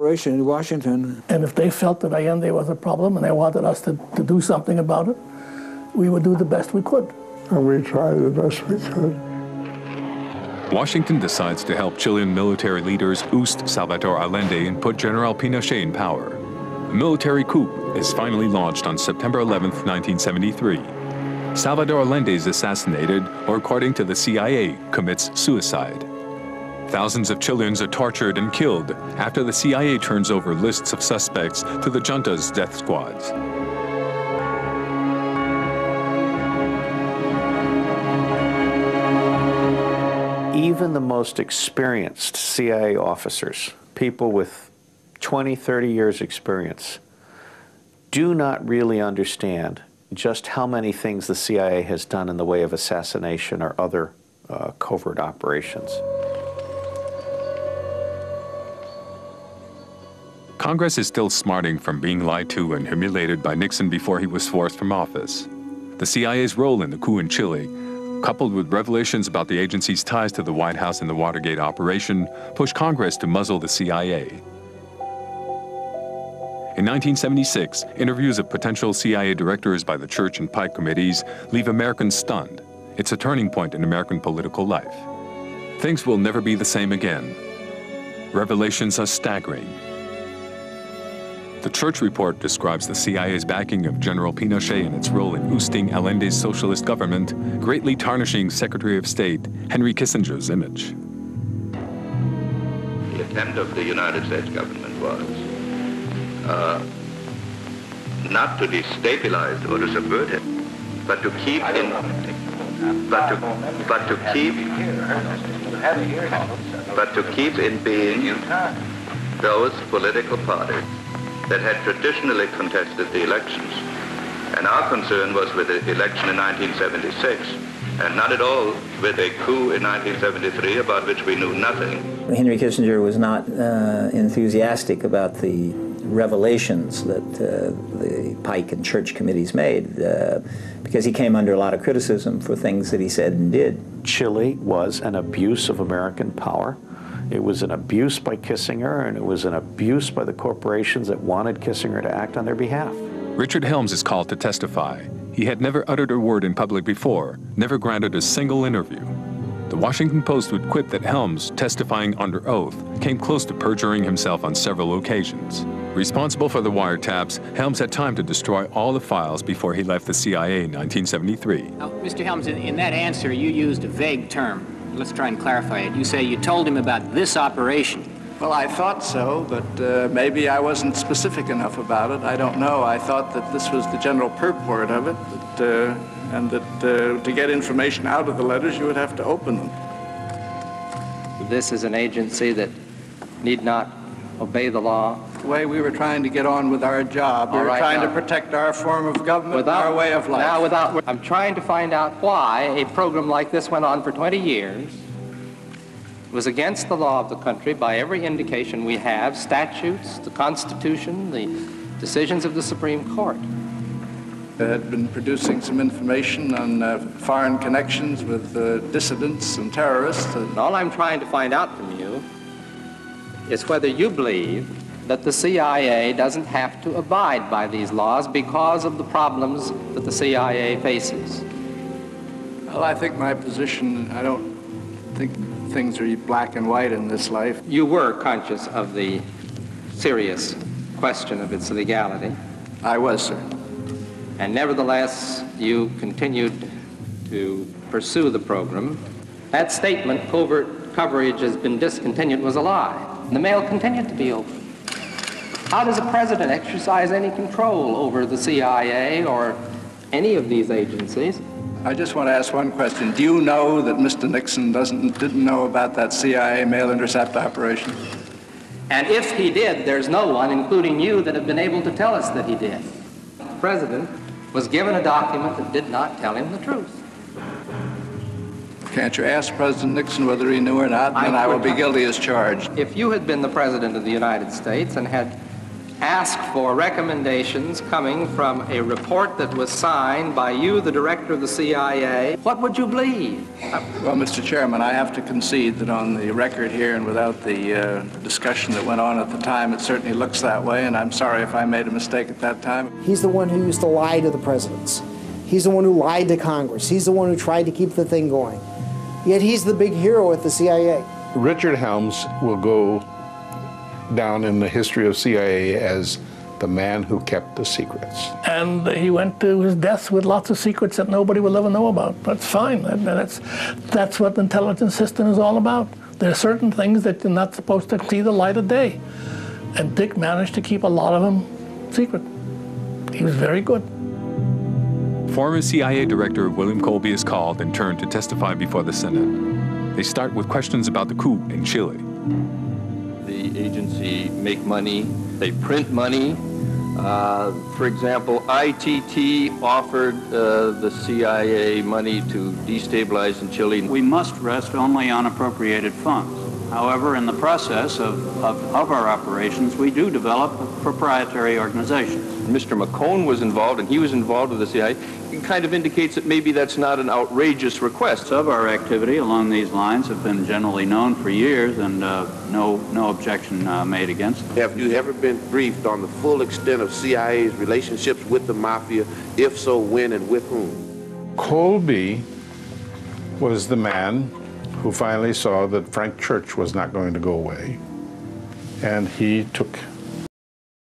In Washington. And if they felt that Allende was a problem and they wanted us to do something about it, we would do the best we could. And we tried the best we could. Washington decides to help Chilean military leaders oust Salvador Allende and put General Pinochet in power. A military coup is finally launched on September 11, 1973. Salvador Allende is assassinated, or according to the CIA, commits suicide. Thousands of Chileans are tortured and killed after the CIA turns over lists of suspects to the junta's death squads. Even the most experienced CIA officers, people with 20, 30 years experience, do not really understand just how many things the CIA has done in the way of assassination or other covert operations. Congress is still smarting from being lied to and humiliated by Nixon before he was forced from office. The CIA's role in the coup in Chile, coupled with revelations about the agency's ties to the White House and the Watergate operation, pushed Congress to muzzle the CIA. In 1976, interviews of potential CIA directors by the Church and Pike committees leave Americans stunned. It's a turning point in American political life. Things will never be the same again. Revelations are staggering. The Church report describes the CIA's backing of General Pinochet and its role in ousting Allende's socialist government, greatly tarnishing Secretary of State Henry Kissinger's image. The attempt of the United States government was not to destabilize or to subvert it, but to keep in being those political parties that had traditionally contested the elections. And our concern was with the election in 1976, and not at all with a coup in 1973 about which we knew nothing. Henry Kissinger was not enthusiastic about the revelations that the Pike and Church committees made because he came under a lot of criticism for things that he said and did. Chile was an abuse of American power. It was an abuse by Kissinger, and it was an abuse by the corporations that wanted Kissinger to act on their behalf. Richard Helms is called to testify. He had never uttered a word in public before, never granted a single interview. The Washington Post would quip that Helms, testifying under oath, came close to perjuring himself on several occasions. Responsible for the wiretaps, Helms had time to destroy all the files before he left the CIA in 1973. Now, Mr. Helms, in that answer, you used a vague term. Let's try and clarify it. You say you told him about this operation. Well, I thought so, but maybe I wasn't specific enough about it. I don't know. I thought that this was the general purport of it, and that to get information out of the letters, you would have to open them. This is an agency that need not obey the law. The way we were trying to get on with our job, we were trying to protect our form of government and our way of life. Now, I'm trying to find out why a program like this went on for 20 years. It was against the law of the country by every indication we have, statutes, the Constitution, the decisions of the Supreme Court. They had been producing some information on foreign connections with dissidents and terrorists. And all I'm trying to find out from you is whether you believe that the CIA doesn't have to abide by these laws because of the problems that the CIA faces. Well, I think my position, I don't think things are black and white in this life. You were conscious of the serious question of its legality. I was, sir. And nevertheless, you continued to pursue the program. That statement, covert coverage has been discontinued, was a lie. The mail continued to be open. How does a president exercise any control over the CIA or any of these agencies? I just want to ask one question. Do you know that Mr. Nixon didn't know about that CIA mail intercept operation? And if he did, there's no one, including you, that have been able to tell us that he did. The president was given a document that did not tell him the truth. Can't you ask President Nixon whether he knew or not, and I will be guilty as charged. If you had been the President of the United States and had ask for recommendations coming from a report that was signed by you, the director of the CIA, what would you believe? Well, Mr. Chairman, I have to concede that on the record here and without the discussion that went on at the time, it certainly looks that way, and I'm sorry if I made a mistake at that time. He's the one who used to lie to the presidents. He's the one who lied to Congress. He's the one who tried to keep the thing going. Yet he's the big hero at the CIA. Richard Helms will go down in the history of CIA as the man who kept the secrets. And he went to his death with lots of secrets that nobody will ever know about. That's fine. That's what the intelligence system is all about. There are certain things that you're not supposed to see the light of day. And Dick managed to keep a lot of them secret. He was very good. Former CIA Director William Colby is called and turned to testify before the Senate. They start with questions about the coup in Chile. The agency make money, they print money. For example, ITT offered the CIA money to destabilize in Chile. We must rest only on appropriated funds. However, in the process of our operations, we do develop proprietary organizations. Mr. McCone was involved, and he was involved with the CIA. It kind of indicates that maybe that's not an outrageous request. Some of our activity along these lines have been generally known for years, and no objection made against them. Have you ever been briefed on the full extent of CIA's relationships with the mafia? If so, when and with whom? Colby was the man who finally saw that Frank Church was not going to go away, and he took